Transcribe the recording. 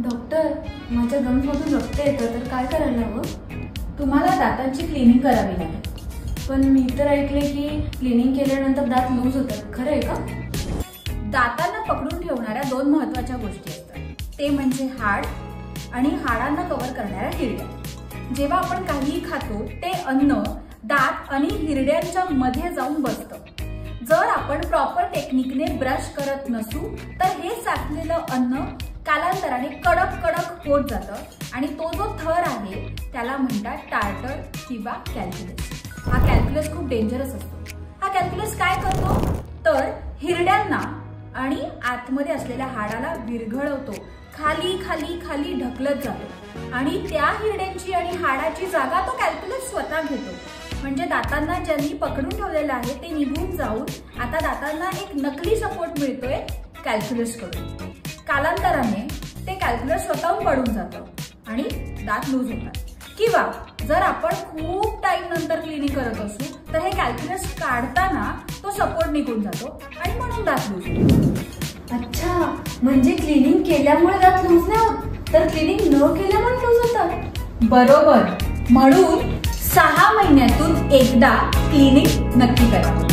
Doctor, माझ्या गम्समधून रक्त येतं तर काय करायला हवं? तुम्हाला दातांची क्लिनिंग करावी लागेल. पण मी तर ऐकले की क्लिनिंग केल्यानंतर दात लूज होतात, खरं आहे का? दातांना पकडून ठेवणाऱ्या दोन महत्त्वाच्या गोष्टी असतात, ते म्हणजे हाड आणि हाडांना कव्हर करणाऱ्या हिरड्या. जेव्हा आपण काहीही खातो ते अन्न दात आणि हिरड्यांच्या मध्ये जाऊन बसतं. जर आपण प्रॉपर टेक्निकने ब्रश करत नसू तर हे साठलेलं अन्न कालांतराने कडक कडक होत जातं आणि तो जो थर आहे त्याला म्हणतात टार्टर किंवा कॅल्क्युलस. हा कॅल्क्युलस खूप डेंजरस असतो. हा कॅल्क्युलस काय करतो तर हिरड्यांना आणि आतमध्ये असलेल्या हाडाला विरघळवतो, खाली खाली खाली ढकलत जातो आणि त्या हिरड्यांची आणि हाडाची जागा तो कॅल्क्युलस स्वतः घेतो. म्हणजे दातांना ज्यांनी पकडून ठेवलेलं आहे ते निघून जाऊन आता दातांना एक नकली सपोर्ट मिळतोय कॅल्क्युलस कडून. कालांतराने ते कॅल्क्युलस स्वतःहून पडून जातं आणि दात लूज होतात. किंवा जर आपण खूप टाइम नंतर क्लिनिंग करत असू तर हे कॅल्क्युलस काढताना तो सपोर्ट निघून जातो आणि म्हणून दात लूज होतो. अच्छा, म्हणजे क्लिनिंग केल्यामुळे दात लूज नाही होत, तर क्लिनिंग न केल्यामुळे लूज होतात. बरोबर. म्हणून 6 महिन्यातून एकदा क्लिनिंग नक्की करा.